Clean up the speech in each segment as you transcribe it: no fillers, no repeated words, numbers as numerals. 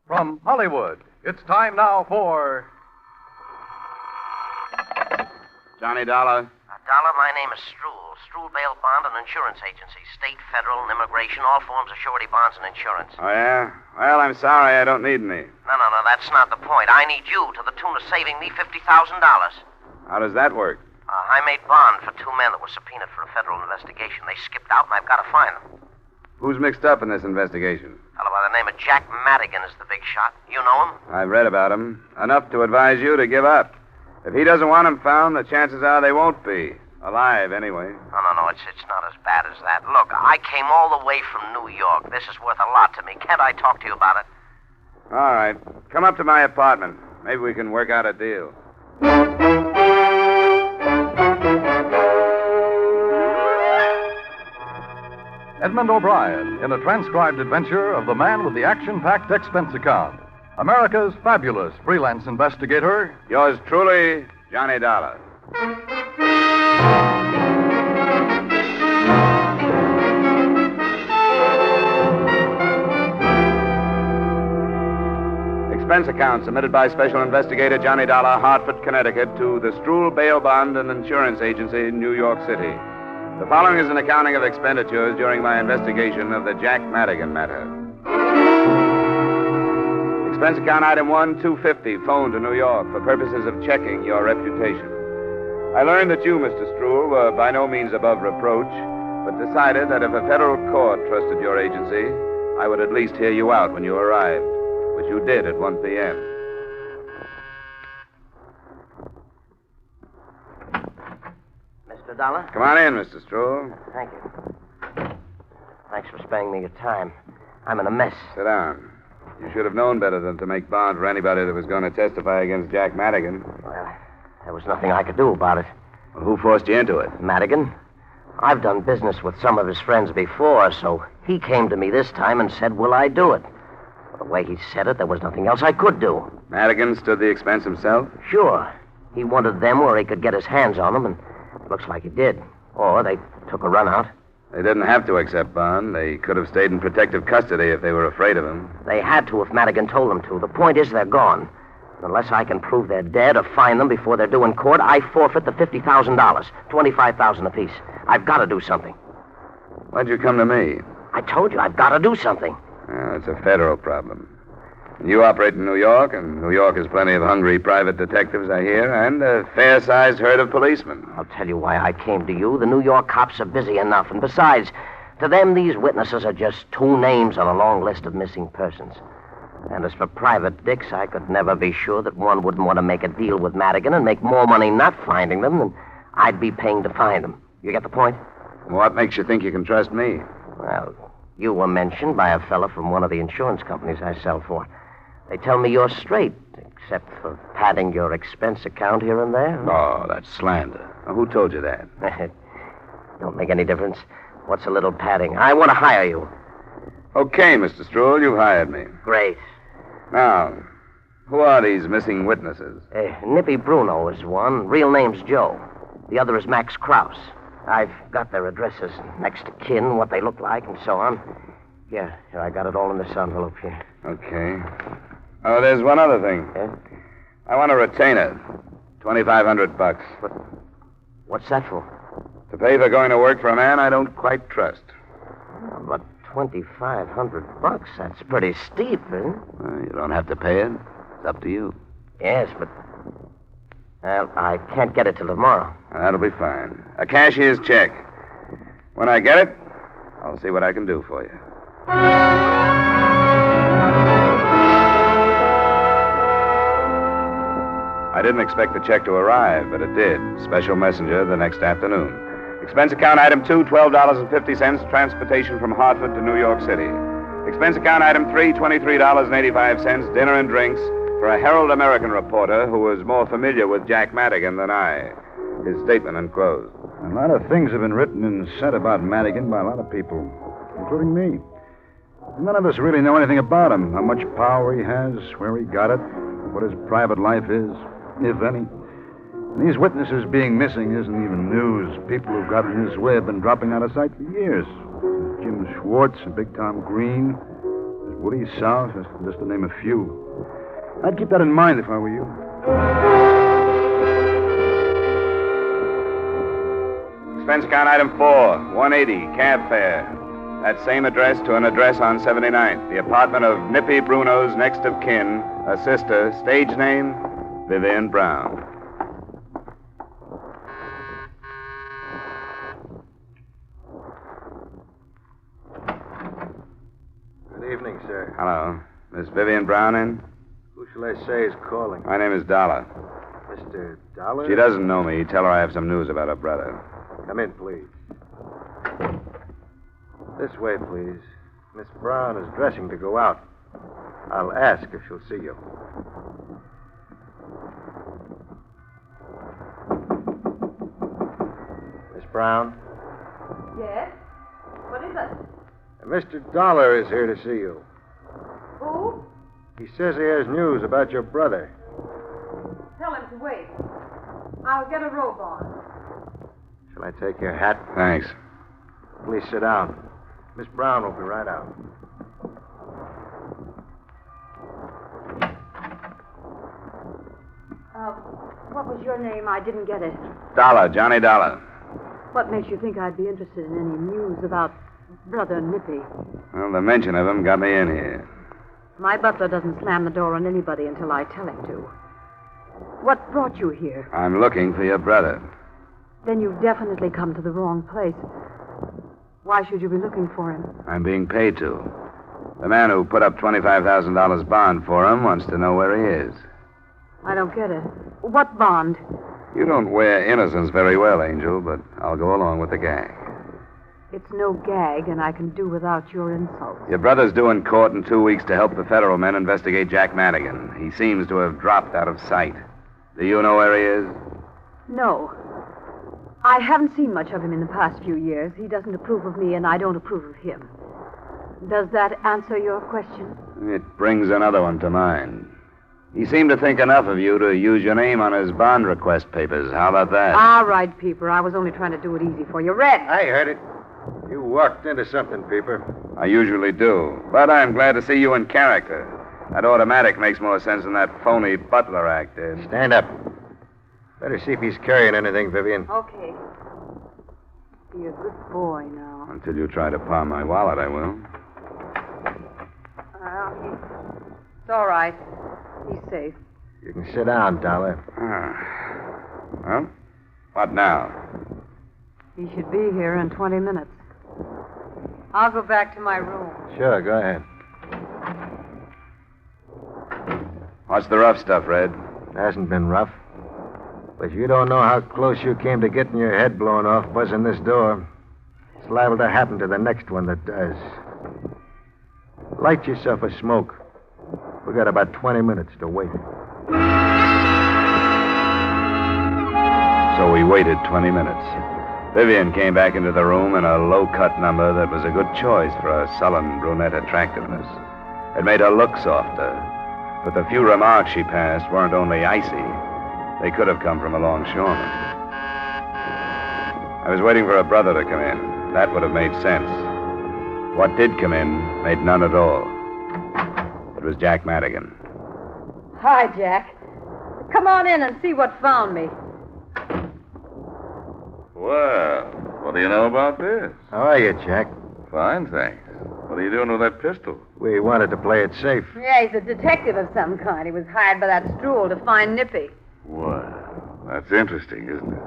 From Hollywood, it's time now for... Johnny Dollar. Dollar, my name is Struhl. Struhl Bail Bond and Insurance Agency. State, federal, and immigration, all forms of surety bonds and insurance. Oh, yeah? Well, I'm sorry, I don't need any. No, that's not the point. I need you to the tune of saving me $50,000. How does that work? I made bond for 2 men that were subpoenaed for a federal investigation. They skipped out, and I've got to find them. Who's mixed up in this investigation? A fellow by the name of Jack Madigan is the big shot. You know him? I've read about him. Enough to advise you to give up. If he doesn't want them found, the chances are they won't be. Alive, anyway. No, it's not as bad as that. Look, I came all the way from New York. This is worth a lot to me. Can't I talk to you about it? All right. Come up to my apartment. Maybe we can work out a deal. Edmond O'Brien in a transcribed adventure of the man with the action-packed expense account. America's fabulous freelance investigator. Yours truly, Johnny Dollar. Expense account submitted by Special Investigator Johnny Dollar, Hartford, Connecticut, to the Struhl Bail Bond and Insurance Agency, New York City. The following is an accounting of expenditures during my investigation of the Jack Madigan matter. Expense account item 1, $250, phone to New York for purposes of checking your reputation. I learned that you, Mr. Struhl, were by no means above reproach, but decided that if a federal court trusted your agency, I would at least hear you out when you arrived, which you did at 1 p.m. Mr. Dollar? Come on in, Mr. Struhl. Thank you. Thanks for sparing me your time. I'm in a mess. Sit down. You should have known better than to make bond for anybody that was going to testify against Jack Madigan. Well, there was nothing I could do about it. Well, who forced you into it? Madigan. I've done business with some of his friends before, so he came to me this time and said, will I do it? Well, the way he said it, there was nothing else I could do. Madigan stood the expense himself? Sure. He wanted them where he could get his hands on them, and it looks like he did. Or they took a run out. They didn't have to accept bond. They could have stayed in protective custody if they were afraid of him. They had to if Madigan told them to. The point is they're gone. Unless I can prove they're dead or find them before they're due in court, I forfeit the $50,000, $25,000 apiece. I've got to do something. Why'd you come to me? I told you, I've got to do something. Well, it's a federal problem. You operate in New York, and New York has plenty of hungry private detectives, I hear, and a fair-sized herd of policemen. I'll tell you why I came to you. The New York cops are busy enough, and besides, to them, these witnesses are just 2 names on a long list of missing persons. And as for private dicks, I could never be sure that one wouldn't want to make a deal with Madigan and make more money not finding them than I'd be paying to find them. You get the point? What makes you think you can trust me? Well, you were mentioned by a fella from one of the insurance companies I sell for. They tell me you're straight, except for padding your expense account here and there. Oh, that's slander. Now, who told you that? Don't make any difference. What's a little padding? I want to hire you. Okay, Mr. Struhl, you've hired me. Great. Now, who are these missing witnesses? Nippy Bruno is one. Real name's Joe. The other is Max Krause. I've got their addresses, next to kin, what they look like, and so on. Yeah, here, I got it all in this envelope here. Okay. Oh, there's one other thing. Yeah? I want a retainer. $2,500. What's that for? To pay for going to work for a man I don't quite trust. Oh, but $2,500, that's pretty steep, isn't it? Well, you don't have to pay it. It's up to you. Yes, but... Well, I can't get it till tomorrow. That'll be fine. A cashier's check. When I get it, I'll see what I can do for you. I didn't expect the check to arrive, but it did. Special messenger the next afternoon. Expense account item 2, $12.50, transportation from Hartford to New York City. Expense account item 3, $23.85, dinner and drinks for a Herald American reporter who was more familiar with Jack Madigan than I. His statement enclosed. A lot of things have been written and said about Madigan by a lot of people, including me. None of us really know anything about him, how much power he has, where he got it, what his private life is, if any. And these witnesses being missing isn't even news. People who've got in his way have been dropping out of sight for years. Jim Schwartz and Big Tom Green. There's Woody South, just to name a few. I'd keep that in mind if I were you. Expense account item 4, 180, cab fare. That same address to an address on 79th. The apartment of Nippy Bruno's next of kin, a sister, stage name, Vivian Brown. Good evening, sir. Hello. Miss Vivian Brown in? Who shall I say is calling? My name is Dollar. Mr. Dollar? She doesn't know me. Tell her I have some news about her brother. Come in, please. This way, please. Miss Brown is dressing to go out. I'll ask if she'll see you. Miss Brown? Yes? What is it? Mr. Dollar is here to see you. Who? He says he has news about your brother. Tell him to wait. I'll get a robe on. Shall I take your hat? Thanks. Please sit down. Miss Brown will be right out. What was your name? I didn't get it. Dollar, Johnny Dollar. What makes you think I'd be interested in any news about Brother Nippy? Well, the mention of him got me in here. My butler doesn't slam the door on anybody until I tell him to. What brought you here? I'm looking for your brother. Then you've definitely come to the wrong place. Why should you be looking for him? I'm being paid to. The man who put up $25,000 bond for him wants to know where he is. I don't get it. What bond? You don't wear innocence very well, Angel, but I'll go along with the gag. It's no gag, and I can do without your insults. Your brother's due in court in 2 weeks to help the federal men investigate Jack Madigan. He seems to have dropped out of sight. Do you know where he is? No. I haven't seen much of him in the past few years. He doesn't approve of me, and I don't approve of him. Does that answer your question? It brings another one to mind. He seemed to think enough of you to use your name on his bond request papers. How about that? All right, Peeper. I was only trying to do it easy for you. Red! I heard it. You walked into something, Peeper. I usually do, but I'm glad to see you in character. That automatic makes more sense than that phony butler act did. Stand up. Better see if he's carrying anything, Vivian. Okay. Be a good boy now. Until you try to pawn my wallet, I will. It's all right. He's safe. You can sit down, Dollar. Well, what now? He should be here in 20 minutes. I'll go back to my room. Sure, go ahead. What's the rough stuff, Red? Hasn't been rough. But you don't know how close you came to getting your head blown off buzzing this door. It's liable to happen to the next one that does. Light yourself a smoke. We got about 20 minutes to wait. So we waited 20 minutes. Vivian came back into the room in a low-cut number that was a good choice for her sullen brunette attractiveness. It made her look softer. But the few remarks she passed weren't only icy. They could have come from a longshoreman. I was waiting for her brother to come in. That would have made sense. What did come in made none at all. It was Jack Madigan. Hi, Jack. Come on in and see what found me. Well, what do you know about this? How are you, Jack? Fine, thanks. What are you doing with that pistol? We wanted to play it safe. Yeah, he's a detective of some kind. He was hired by that Stroll to find Nippy. Well, that's interesting, isn't it?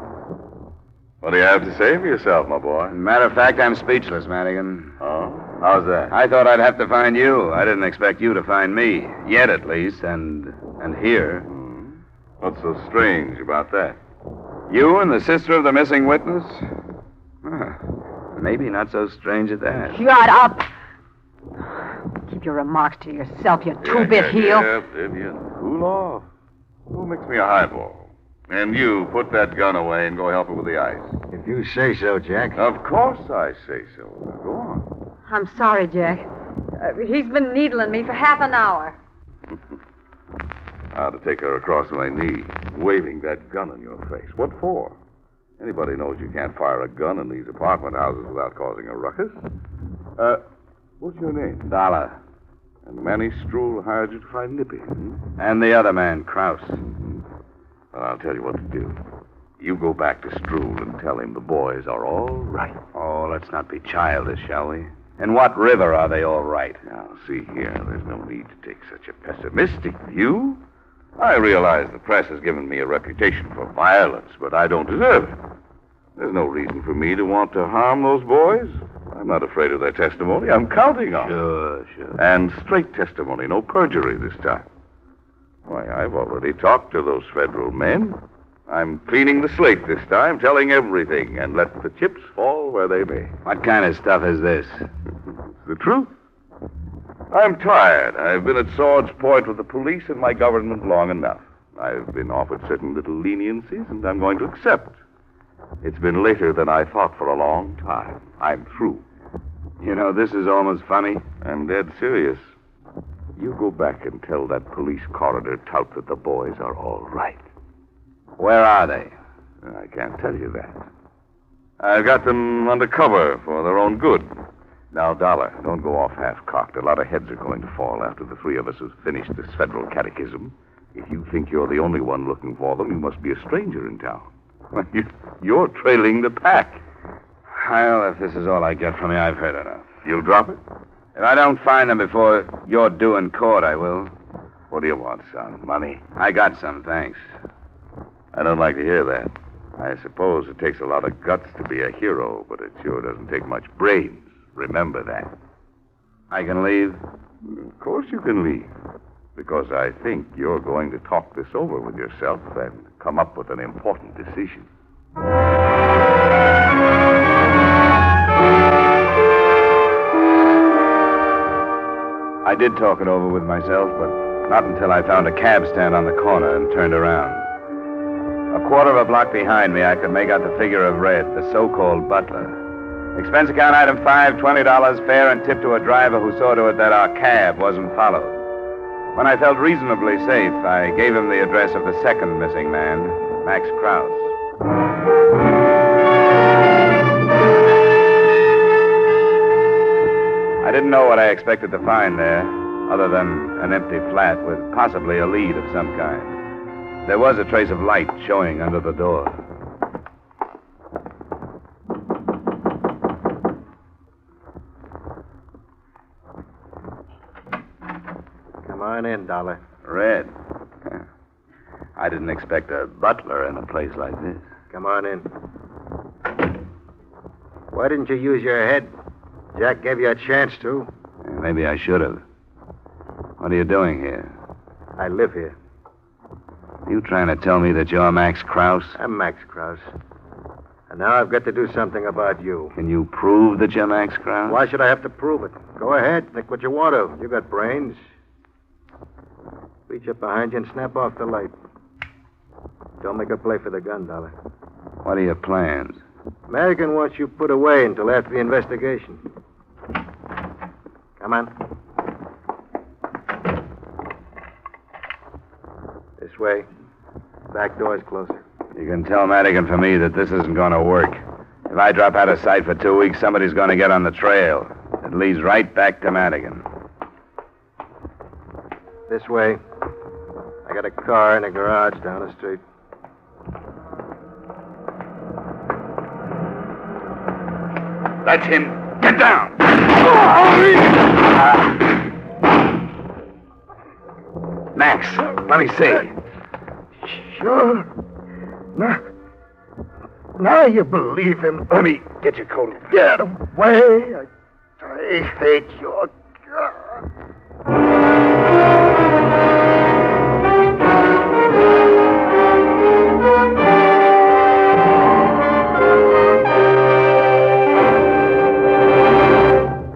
What do you have to say for yourself, my boy? Matter of fact, I'm speechless, Madigan. Oh? How's that? I thought I'd have to find you. I didn't expect you to find me. Yet, at least, and here. What's so strange about that? You and the sister of the missing witness? Maybe not so strange at that. Shut up! Keep your remarks to yourself, you two-bit heel. Yeah, Vivian. Cool off. Go mix me a highball. And you, put that gun away and go help her with the ice. If you say so, Jack. Of course I say so. Now, go on. I'm sorry, Jack. He's been needling me for half an hour. How to take her across my knee, waving that gun in your face. What for? Anybody knows you can't fire a gun in these apartment houses without causing a ruckus. What's your name? Dollar. And Manny Struhl hired you to find Nippy. And the other man, Krause. Well, I'll tell you what to do. You go back to Struhl and tell him the boys are all right. Oh, let's not be childish, shall we? In what river are they all right? Now, see here, there's no need to take such a pessimistic view. I realize the press has given me a reputation for violence, but I don't deserve it. There's no reason for me to want to harm those boys. I'm not afraid of their testimony. I'm counting on it. Sure. And straight testimony, no perjury this time. Why, I've already talked to those federal men. I'm cleaning the slate this time, telling everything, and let the chips fall where they may. What kind of stuff is this? It's the truth. I'm tired. I've been at sword's point with the police and my government long enough. I've been offered certain little leniencies, and I'm going to accept. It's been later than I thought for a long time. I'm through. You know, this is almost funny. I'm dead serious. You go back and tell that police coroner tout that the boys are all right. Where are they? I can't tell you that. I've got them under cover for their own good. Now, Dollar, don't go off half-cocked. A lot of heads are going to fall after the three of us have finished this federal catechism. If you think you're the only one looking for them, you must be a stranger in town. You're trailing the pack. Well, if this is all I get from you, I've heard enough. You'll drop it? If I don't find them before you're due in court, I will. What do you want, son? Money? I got some, thanks. I don't like to hear that. I suppose it takes a lot of guts to be a hero, but it sure doesn't take much brains. Remember that. I can leave? Of course you can leave. Because I think you're going to talk this over with yourself and come up with an important decision. I did talk it over with myself, but not until I found a cab stand on the corner and turned around. A quarter of a block behind me, I could make out the figure of Red, the so-called butler. Expense account item 5, $20, fare and tip to a driver who saw to it that our cab wasn't followed. When I felt reasonably safe, I gave him the address of the second missing man, Max Krause. I didn't know what I expected to find there, other than an empty flat with possibly a lead of some kind. There was a trace of light showing under the door. Come on in, Dollar. Red. I didn't expect a butler in a place like this. Come on in. Why didn't you use your head? Jack gave you a chance to. Maybe I should have. What are you doing here? I live here. You trying to tell me that you're Max Krause? I'm Max Krause. And now I've got to do something about you. Can you prove that you're Max Krause? Why should I have to prove it? Go ahead. Think what you want to. You got brains. Reach up behind you and snap off the light. Don't make a play for the gun, Dollar. What are your plans? Madigan wants you put away until after the investigation. Come on. This way. Back door's closer. You can tell Madigan for me that this isn't going to work. If I drop out of sight for 2 weeks, somebody's going to get on the trail. It leads right back to Madigan. This way. I got a car in a garage down the street. That's him. Get down. Max, let me see. Sure. Now you believe him. Let me get your coat. Get away. I hate your God.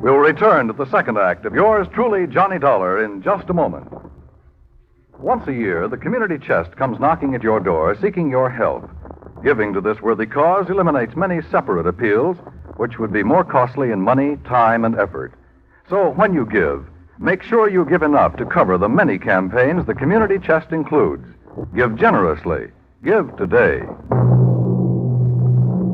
We'll return to the second act of yours truly, Johnny Dollar, in just a moment. Once a year, the community chest comes knocking at your door, seeking your help. Giving to this worthy cause eliminates many separate appeals, which would be more costly in money, time, and effort. So when you give, make sure you give enough to cover the many campaigns the community chest includes. Give generously. Give today.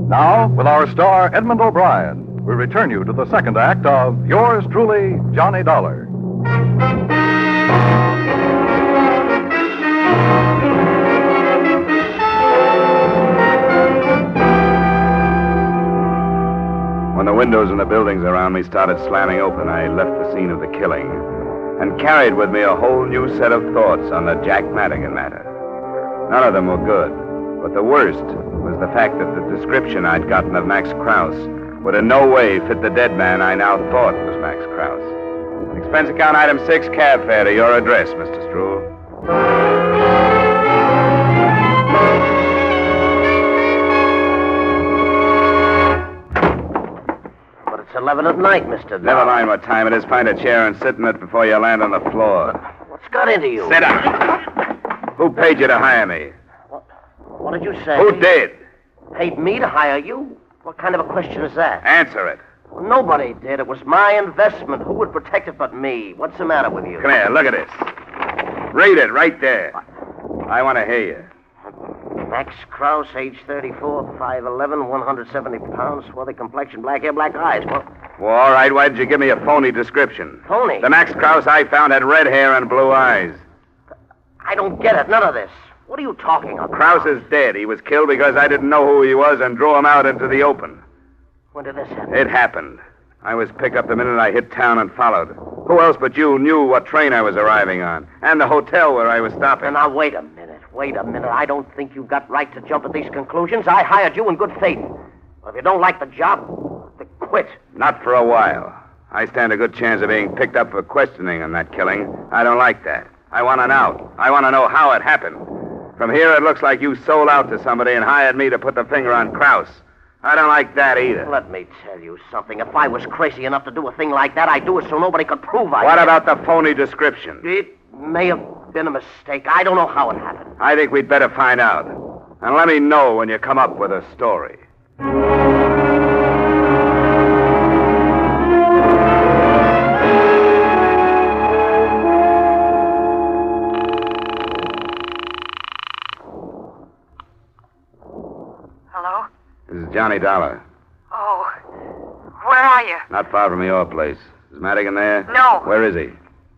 Now, with our star, Edmond O'Brien, we return you to the second act of yours truly, Johnny Dollar. When the windows in the buildings around me started slamming open, I left the scene of the killing and carried with me a whole new set of thoughts on the Jack Madigan matter. None of them were good, but the worst was the fact that the description I'd gotten of Max Krause would in no way fit the dead man I now thought was Max Krause. Expense account item 6, cab fare to your address, Mr. Struhl. But it's 11 at night, Mr. Dollar. Never mind what time it is. Find a chair and sit in it before you land on the floor. What's got into you? Sit down. Who paid you to hire me? What did you say? Who did? Paid me to hire you? What kind of a question is that? Answer it. Well, nobody did. It was my investment. Who would protect it but me? What's the matter with you? Come here, look at this. Read it right there. I want to hear you. Max Krause, age 34, 5'11", 170 pounds, swarthy complexion, black hair, black eyes. Well, all right, why did you give me a phony description? Phony? The Max Krause I found had red hair and blue eyes. I don't get it. None of this. What are you talking about? Krause is dead. He was killed because I didn't know who he was and drew him out into the open. When did this happen? It happened. I was picked up the minute I hit town and followed. Who else but you knew what train I was arriving on and the hotel where I was stopping? Now, wait a minute. I don't think you got right to jump at these conclusions. I hired you in good faith. Well, if you don't like the job, then quit. Not for a while. I stand a good chance of being picked up for questioning on that killing. I don't like that. I want an out. I want to know how it happened. From here, it looks like you sold out to somebody and hired me to put the finger on Krause. I don't like that either. Let me tell you something. If I was crazy enough to do a thing like that, I'd do it so nobody could prove I What did. about the phony description? It may have been a mistake. I don't know how it happened. I think we'd better find out. And let me know when you come up with a story. Hello? This is Johnny Dollar. Oh, where are you? Not far from your place. Is Madigan there? No. Where is he?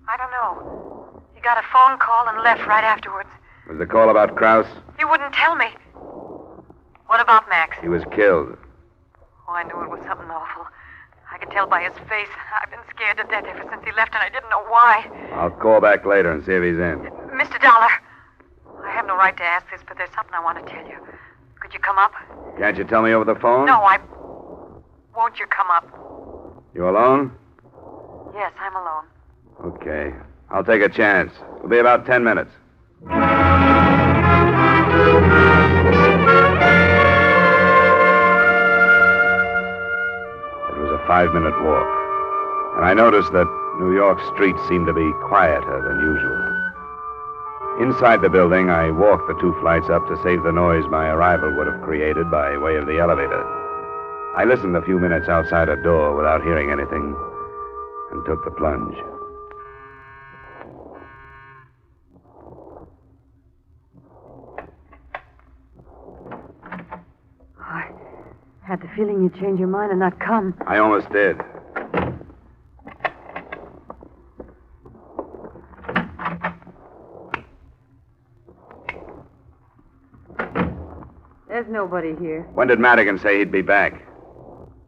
I don't know. He got a phone call and left right afterwards. Was the call about Krause? He wouldn't tell me. What about Max? He was killed. Oh, I knew it was something awful. I could tell by his face. I've been scared to death ever since he left, and I didn't know why. I'll call back later and see if he's in. Mr. Dollar, I have no right to ask this, but there's something I want to tell you. Could you come up? Can't you tell me over the phone? No, Won't you come up? You alone? Yes, I'm alone. Okay. I'll take a chance. It'll be about 10 minutes. It was a 5-minute walk, and I noticed that New York streets seemed to be quieter than usual. Inside the building, I walked the 2 flights up to save the noise my arrival would have created by way of the elevator. I listened a few minutes outside a door without hearing anything and took the plunge. I had the feeling you'd change your mind and not come. I almost did. There's nobody here. When did Madigan say he'd be back?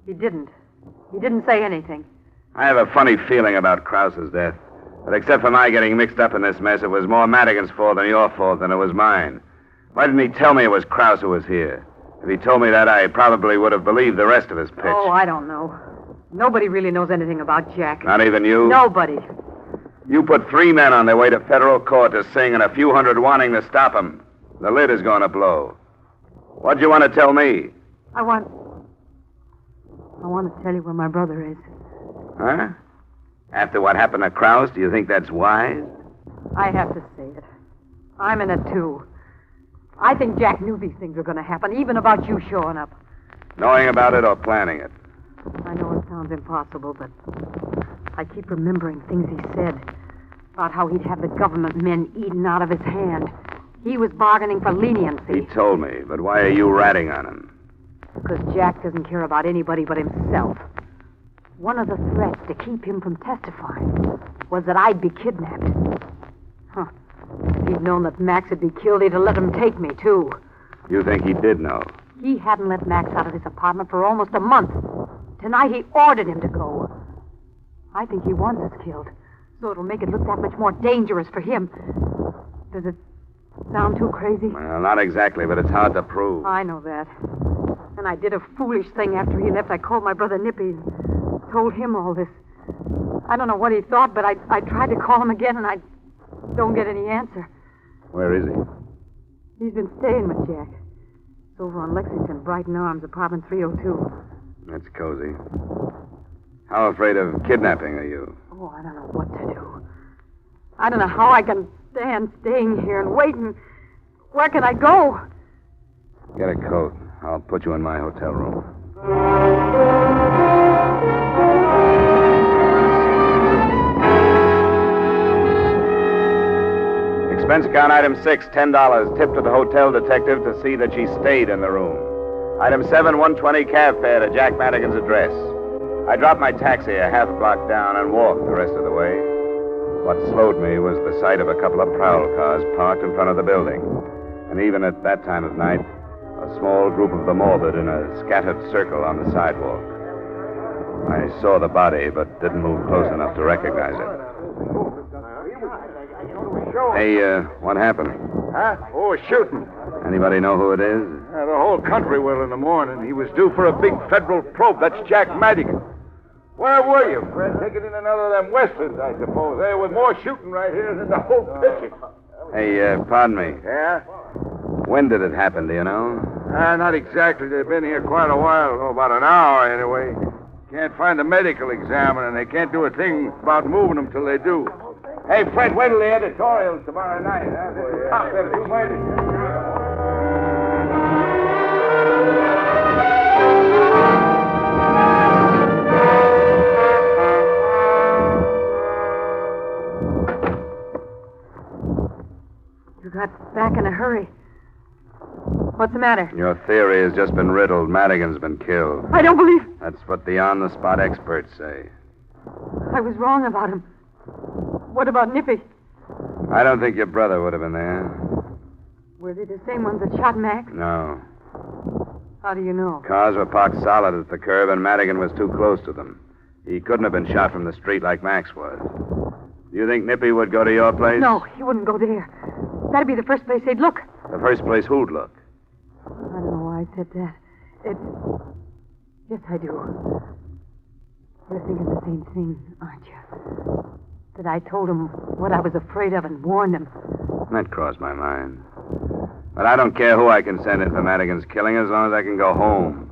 He didn't. He didn't say anything. I have a funny feeling about Krause's death. But except for my getting mixed up in this mess, it was more Madigan's fault than your fault than it was mine. Why didn't he tell me it was Krause who was here? If he told me that, I probably would have believed the rest of his pitch. Oh, I don't know. Nobody really knows anything about Jack. Not even you? Nobody. You put 3 men on their way to federal court to sing and a few hundred wanting to stop him. The lid is going to blow. What'd you want to tell me? I want to tell you where my brother is. Huh? After what happened to Krause, do you think that's wise? I have to say it. I'm in it, too. I think Jack knew these things were going to happen, even about you showing up. Knowing about it or planning it? I know it sounds impossible, but I keep remembering things he said about how he'd have the government men eaten out of his hand. He was bargaining for leniency. He told me, but why are you ratting on him? Because Jack doesn't care about anybody but himself. One of the threats to keep him from testifying was that I'd be kidnapped. Huh. If he'd known that Max would be killed, he'd have let him take me, too. You think he did know? He hadn't let Max out of his apartment for almost a month. Tonight he ordered him to go. I think he wants us killed, so it'll make it look that much more dangerous for him. Does it sound too crazy? Well, not exactly, but it's hard to prove. I know that. And I did a foolish thing after he left. I called my brother Nippy and told him all this. I don't know what he thought, but I tried to call him again, and I don't get any answer. Where is he? He's been staying with Jack. It's over on Lexington, Brighton Arms, apartment 302. That's cozy. How afraid of kidnapping are you? Oh, I don't know what to do. I don't know how I can stand staying here and waiting. Where can I go? Get a coat. I'll put you in my hotel room. Expense account item 6, $10. Tip to the hotel detective to see that she stayed in the room. Item 7, $120 cab fare to Jack Madigan's address. I dropped my taxi a half block down and walked the rest of the way. What slowed me was the sight of a couple of prowl cars parked in front of the building. And even at that time of night, a small group of the morbid in a scattered circle on the sidewalk. I saw the body, but didn't move close enough to recognize it. Hey, what happened? Huh? Oh, a shooting. Anybody know who it is? The whole country will in the morning. He was due for a big federal probe. That's Jack Madigan. Where were you, Fred? Taking in another of them westerns, I suppose. There was more shooting right here than the whole picture. Hey, pardon me. Yeah? When did it happen, do you know? Not exactly. They've been here quite a while. Oh, about an hour, anyway. Can't find a medical examiner, and they can't do a thing about moving them till they do. Hey, Fred, wait till the editorials tomorrow night. Huh? This is top, two-minded. You got back in a hurry. What's the matter? Your theory has just been riddled. Madigan's been killed. I don't believe... That's what the on-the-spot experts say. I was wrong about him. What about Nippy? I don't think your brother would have been there. Were they the same ones that shot Max? No. How do you know? Cars were parked solid at the curb, and Madigan was too close to them. He couldn't have been shot from the street like Max was. Do you think Nippy would go to your place? No, he wouldn't go there. That'd be the first place they'd look. The first place who'd look? I don't know why I said that. Yes, I do. You're thinking the same thing, aren't you? That I told him what I was afraid of and warned him. That crossed my mind. But I don't care who I can send in for Madigan's killing as long as I can go home.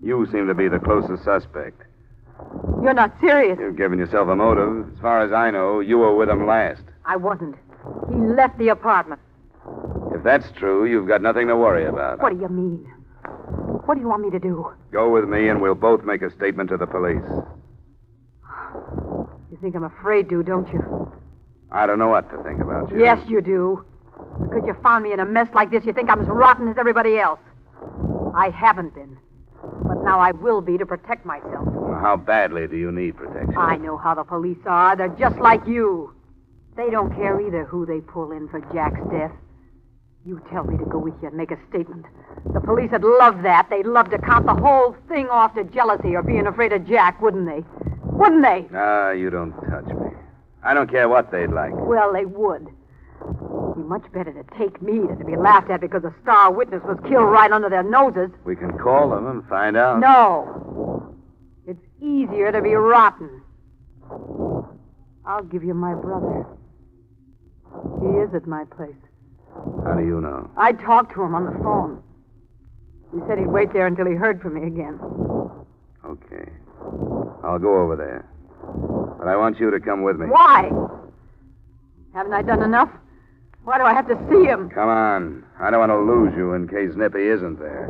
You seem to be the closest suspect. You're not serious. You've given yourself a motive. As far as I know, you were with him last. I wasn't. He left the apartment. If that's true, you've got nothing to worry about. What do you mean? What do you want me to do? Go with me and we'll both make a statement to the police. You think I'm afraid to, don't you? I don't know what to think about you. Yes, you do. Because you found me in a mess like this, you think I'm as rotten as everybody else. I haven't been. But now I will be to protect myself. Well, how badly do you need protection? I know how the police are. They're just like you. They don't care either who they pull in for Jack's death. You tell me to go with you and make a statement. The police would love that. They'd love to count the whole thing off to jealousy or being afraid of Jack, wouldn't they? Wouldn't they? Ah, you don't touch me. I don't care what they'd like. Well, they would. It'd be much better to take me than to be laughed at because a star witness was killed right under their noses. We can call them and find out. No. It's easier to be rotten. I'll give you my brother. He is at my place. How do you know? I talked to him on the phone. He said he'd wait there until he heard from me again. Okay. I'll go over there. But I want you to come with me. Why? Haven't I done enough? Why do I have to see him? Come on. I don't want to lose you in case Nippy isn't there.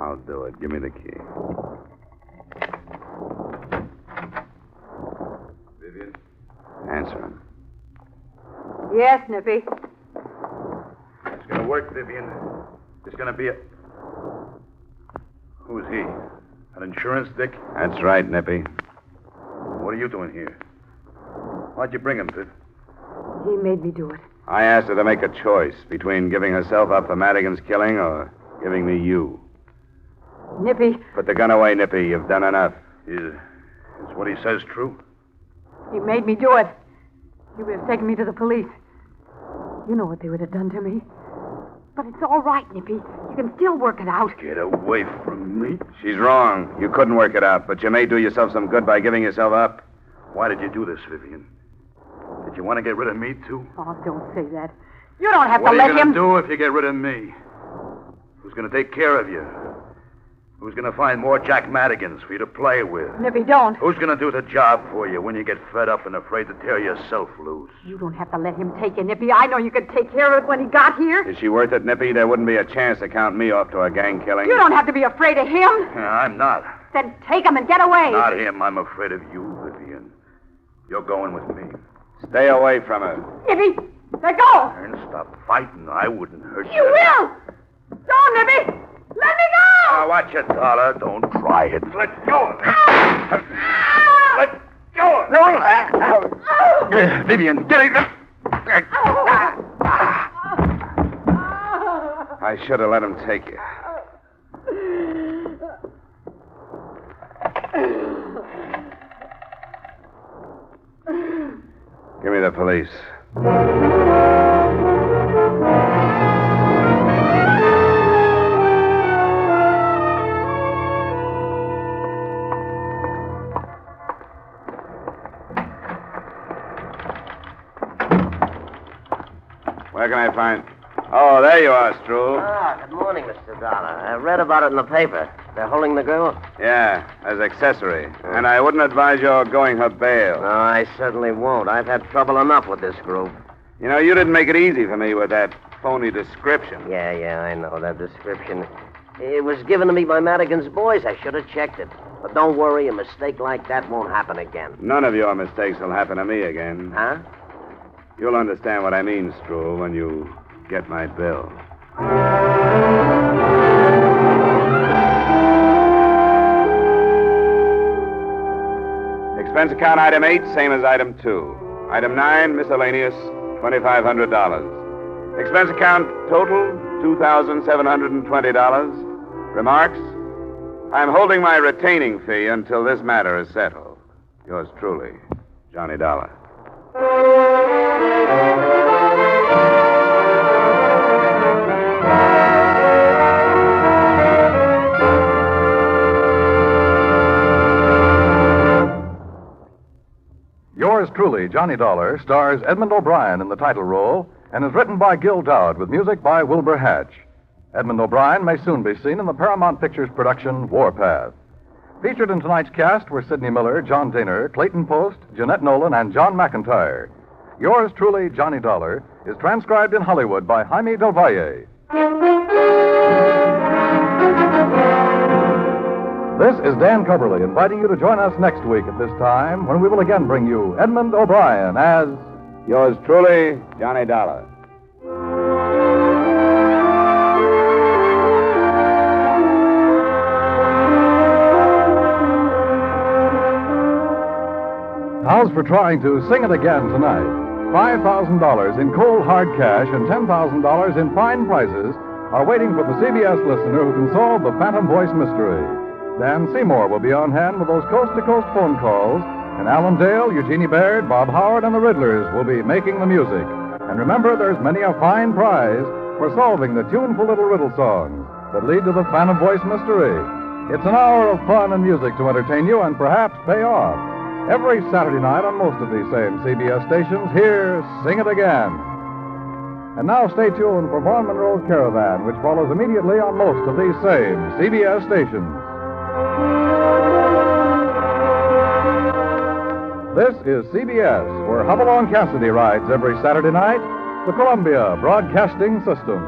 I'll do it. Give me the key. Vivian? Answer him. Yes, Nippy. It's going to work, Vivian. It's going to be a... Who's he? An insurance dick? That's right, Nippy. What are you doing here? Why'd you bring him, Viv? He made me do it. I asked her to make a choice between giving herself up for Madigan's killing or giving me you. Nippy, Put the gun away, Nippy. You've done enough. Is what he says true? he made me do it. He would have taken me to the police. You know what they would have done to me. But it's all right, Nippy. You can still work it out. Get away from me. She's wrong. You couldn't work it out, but you may do yourself some good by giving yourself up. Why did you do this, Vivian? Did you want to get rid of me, too? Oh, don't say that. You don't have What to are let you him... going to do if you get rid of me? Who's going to take care of you? Who's going to find more Jack Madigans for you to play with? Nippy, don't. Who's going to do the job for you when you get fed up and afraid to tear yourself loose? You don't have to let him take you, Nippy. I know you could take care of it when he got here. Is she worth it, Nippy? There wouldn't be a chance to count me off to a gang killing. You don't have to be afraid of him. I'm not. Then take him and get away. Not him. I'm afraid of you, Vivian. You're going with me. Stay away from her. Nippy, let go. And stop fighting. I wouldn't hurt you. You will. Don't, Nippy. Let me go. Now, watch it, Dollar. Don't try it. Let go of it. Let go of it. No. Vivian, get it. I should have let him take you. Give me the police. Where can I find... Oh, there you are, Stroll. Ah, good morning, Mr. Dollar. I read about it in the paper. They're holding the girl? Yeah, as accessory. And I wouldn't advise your going her bail. No, I certainly won't. I've had trouble enough with this group. You know, you didn't make it easy for me with that phony description. Yeah, I know that description. It was given to me by Madigan's boys. I should have checked it. But don't worry, a mistake like that won't happen again. None of your mistakes will happen to me again. Huh? You'll understand what I mean, Stroll, when you get my bill. Expense account item 8, same as item 2. Item 9, miscellaneous, $2,500. Expense account total, $2,720. Remarks? I'm holding my retaining fee until this matter is settled. Yours truly, Johnny Dollar. Yours truly, Johnny Dollar, stars Edmond O'Brien in the title role and is written by Gil Dowd with music by Wilbur Hatch. Edmond O'Brien may soon be seen in the Paramount Pictures production Warpath. Featured in tonight's cast were Sidney Miller, John Daner, Clayton Post, Jeanette Nolan, and John McIntyre. Yours truly, Johnny Dollar, is transcribed in Hollywood by Jaime Del Valle. This is Dan Coverly inviting you to join us next week at this time when we will again bring you Edmond O'Brien as... Yours truly, Johnny Dollar. How's for trying to sing it again tonight? $5,000 in cold hard cash and $10,000 in fine prizes are waiting for the CBS listener who can solve the Phantom Voice mystery. Dan Seymour will be on hand with those coast-to-coast phone calls, and Alan Dale, Eugenie Baird, Bob Howard, and the Riddlers will be making the music. And remember, there's many a fine prize for solving the tuneful little riddle songs that lead to the Phantom Voice mystery. It's an hour of fun and music to entertain you and perhaps pay off. Every Saturday night on most of these same CBS stations, hear Sing It Again. And now stay tuned for Vaughn Monroe's Caravan, which follows immediately on most of these same CBS stations. This is CBS, where Hopalong Cassidy rides every Saturday night, the Columbia Broadcasting System.